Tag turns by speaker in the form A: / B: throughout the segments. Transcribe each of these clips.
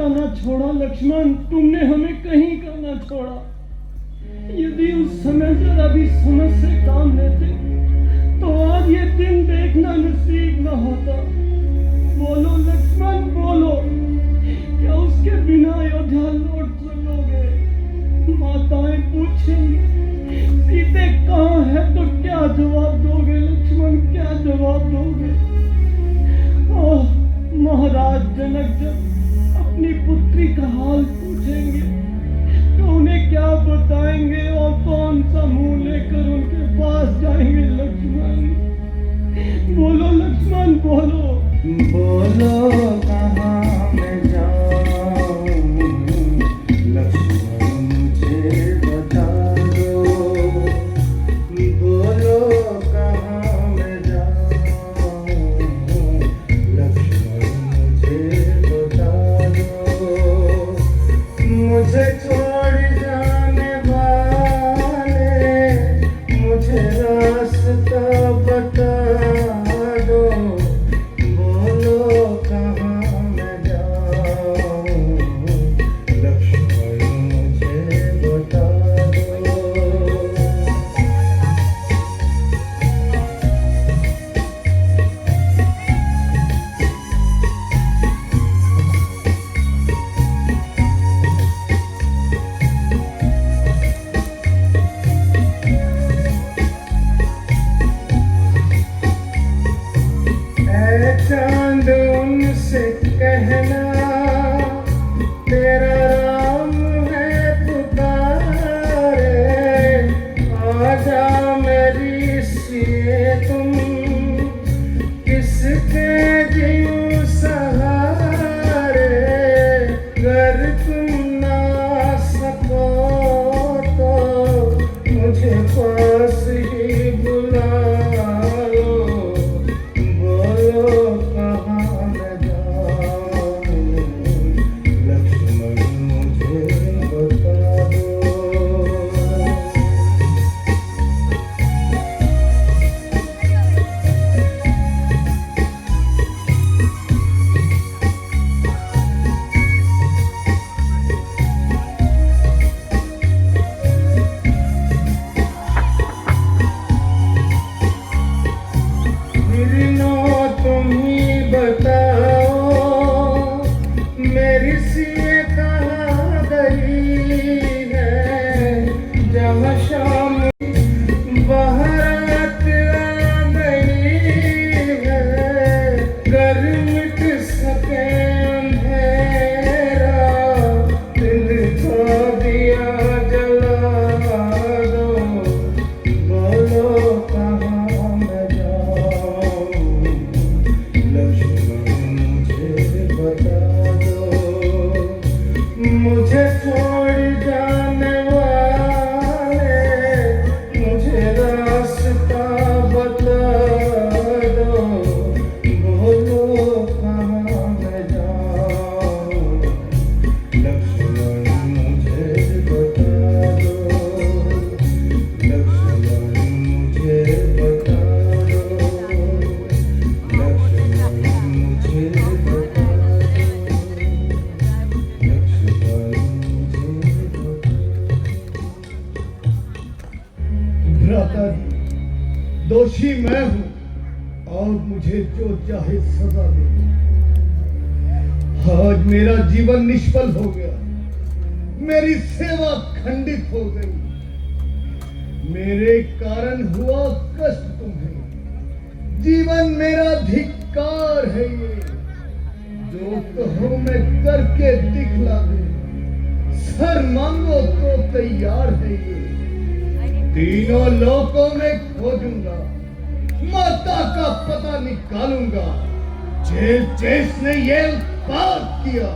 A: का ना छोड़ा लक्ष्मण, तुमने हमें कहीं का ना छोड़ा। यदि उस समय जरा भी समझ से काम लेते तो आज ये दिन देखना नसीब न होता। बोलो लक्ष्मण बोलो, क्या उसके बिना अयोध्या लौट सकोगे? माताएं पूछेंगी सीते कहाँ है तो क्या जवाब दोगे लक्ष्मण, क्या जवाब दोगे? ओह महाराज जनक जब अपनी पुत्री का हाल पूछेंगे तो उन्हें क्या बताएंगे और कौन सा मुंह लेकर उनके पास जाएंगे लक्ष्मण? बोलो लक्ष्मण बोलो।
B: बोलो कहाँ मैं जाऊं लक्ष्मण मुझे बता दो। बोलो कहाँ मैं जाऊं लक्ष्मण मुझे बता दो। मुझे छोड़ जाने वाले मुझे रास्ता बता दो। बोलो कहाँ मैं जाऊं लक्ष्मण मुझे बता दो। ऐ चांद उनसे कहना तेरा राम है पुकारे। आजा मेरी सिए तुम किसके जीव सहारे। अगर तुम ना सको तो मुझे पास ही बुला लो। बोलो कहाँ मैं जाऊं लक्ष्मण मुझे बता दो। गिरनो तुम ही बताओ मेरी सिए कहाँ गई है। जहाँ शाम बारात आ गई है। घर मिट सके अंधेरा दिल को दिया जला दो। बोलो कहाँ मैं जाऊं लक्ष्मण मुझे बता दो। मुझे छोड़ जाने वाले मुझे रास्ता बता दो। बोलो कहाँ मैं जाऊं लक्ष्मण मुझे बता दो। लक्ष्मण मुझे बता दो। लक्ष्मण मुझे बता दो। लक्ष्मण मुझे
A: भ्राता दोषी मैं हूं और मुझे जो चाहे सजा दे। आज मेरा जीवन निष्फल हो गया, मेरी सेवा खंडित हो गई। मेरे कारण हुआ कष्ट तुम्हें, जीवन मेरा धिक्कार है ये। जो कहो मैं करके दिखला दे, सर मांगो तो तैयार है ये। तीनों लोकों में खोजूंगा, माता का पता निकालूंगा। जिसने ये उत्पात किया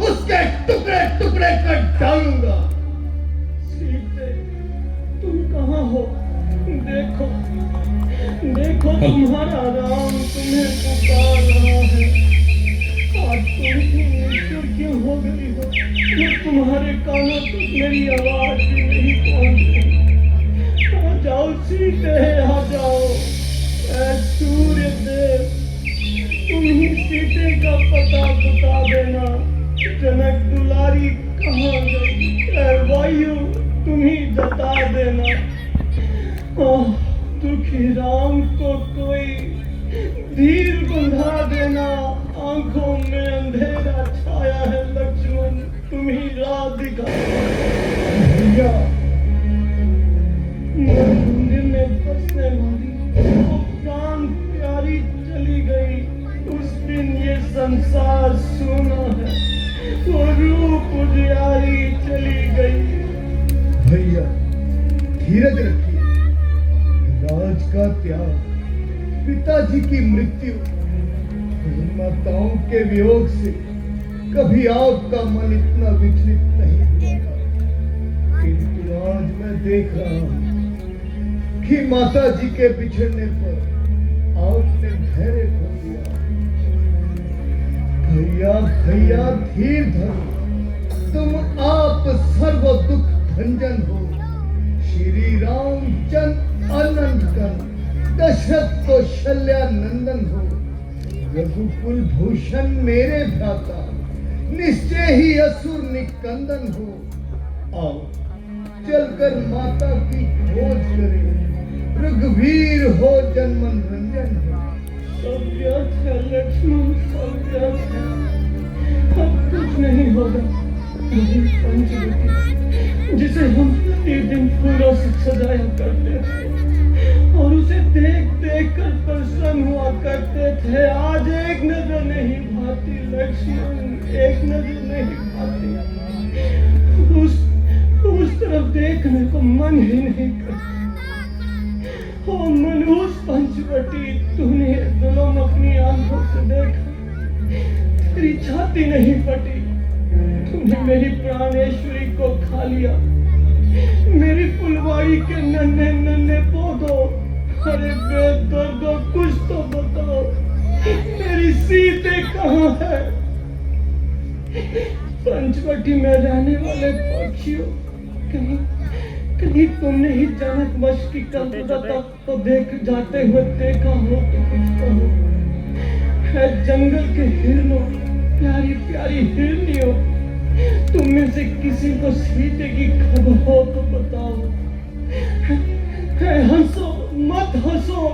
A: उसके टुकड़े टुकड़े कर डालूंगा। सीते तुम कहाँ हो? देखो देखो तुम्हारा राम तुम्हें पुकार रहा है। आज तुम मृत्यु क्यों हो गई हो? मैं तुम्हारे कानों तक मेरी आवाज भी नहीं पहुंची। आ जाओ सीते आ जाओ। ऐ सूर्य देव तुम ही सीते का पता बता देना।
B: जनक दुलारी कहाँ गई? ऐ वायु तुम ही बता देना। आह, दुखी राम को कोई धीर बंधा देना। आंखों में अंधेरा छाया है लक्ष्मण, तुम ही राह दिखा।
A: भैया
B: मंदिर में बसने वाली वो प्राण प्यारी चली गई। उस दिन ये संसार सूना है, वो रूप उजियारी चली गई।
A: भैया धीरज रखिए। राज का त्याग, पिताजी की मृत्यु, माताओं के वियोग से कभी आपका मन इतना विचलित नहीं हुआ। किंतु आज मैं देख रहा हूं कि माता जी के बिछड़ने पर आपने धैर्य खो दिया। भैया भैया धीर धरो, तुम आप सर्व दुख भंजन हो। श्री रामचंद्र अनंत कर, दशरथ को शल्या नंदन हो। रघुकुल भूषण मेरे भ्राता, निश्चय ही असुर निकंदन हो। आओ चलकर माता की खोज करें, रघुवीर हो जन्मन रंजन हो।
B: सब व्यर्थ है लक्ष्मण, सब व्यर्थ है। अब कुछ नहीं होगा। वही पंचवटी जिसे हम प्रतिदिन फूलों से सजाया करते थे और उसे देख देख कर प्रसन्न हुआ करते थे, आज एक नजर नहीं भाती लक्ष्मण, एक नजर नहीं भाती। उस तरफ देखने को मन ही नहीं करता। ओ मनुष्य पंचवटी, तूने जुल्म अपनी आंखों से देखा, तेरी छाती नहीं फटी। तूने मेरी प्राणेश्वरी को खा लिया, मेरी फुलवाड़ी के नन्हे नन्हे पौधों। अरे बेदर्दो कुछ तो बताओ, मेरी सीते कहाँ है? पंचवटी में रहने वाले पक्षियों, कहीं तुमने ही जनक वश की कल्पना को देख जाते हुए देखा हो तो कुछ कहो। है जंगल के हिरणों, प्यारी प्यारी हिरनियों, तुम में से किसी को सीते की खबर हो तो बताओ। है हंसो मत हंसो,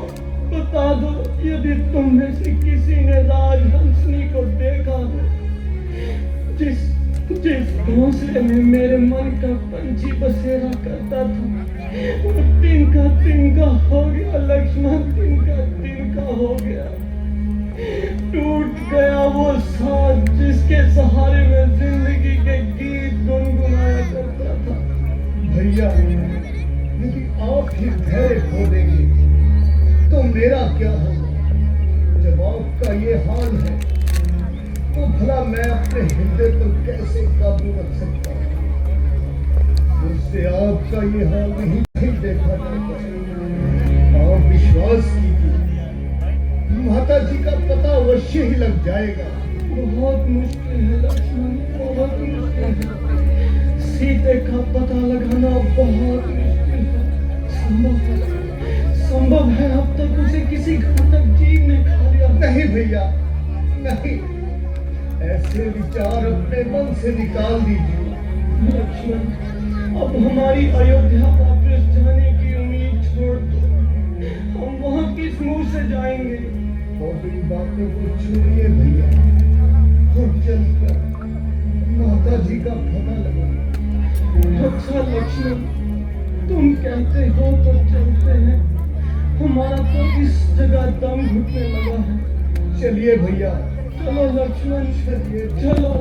B: बता दो यदि तुम में से किसी ने राजहंसनी को देखा हो। जिस घोंसले में मेरे मन का पंछी बसेरा करता था, वो तिनका हो गया लक्ष्मण, तिनका हो गया। टूट गया वो साथ जिसके सहारे में जिंदगी के गीत गुनगुनाया करता था।
A: भैया यदि आप ही धैर्य खो देंगे तो मेरा क्या होगा? जब आपका ये हाल है तो भला मैं अपने हृदय को कैसे काबू रख सकता हूँ? मुझसे आपका ये हाल नहीं देखा जाता। आप विश्वास कीजिए, माता जी का पता अवश्य ही लग जाएगा।
B: बहुत मुश्किल है लक्ष्मण, बहुत मुश्किल है। सीते का पता लगाना बहुत मुश्किल है। संभव है अब तक उसे किसी घातक जीव ने खा लिया।
A: नहीं भैया नहीं, ऐसे विचार अपने मन से निकाल दीजिए।
B: लक्ष्मण, अब हमारी अयोध्या वापस जाने की उम्मीद छोड़ दो। हम वहाँ किस मुंह से जाएंगे?
A: और इन बातों को छोड़िए भैया, और चलकर माता जी का पता लगा।
B: अच्छा लक्ष्मण, तुम कहते हो तो चलते हैं। हमारा तो इस जगह दम घुटने लगा है।
A: चलिए भैया,
B: चलो लक्ष्मण, चलो।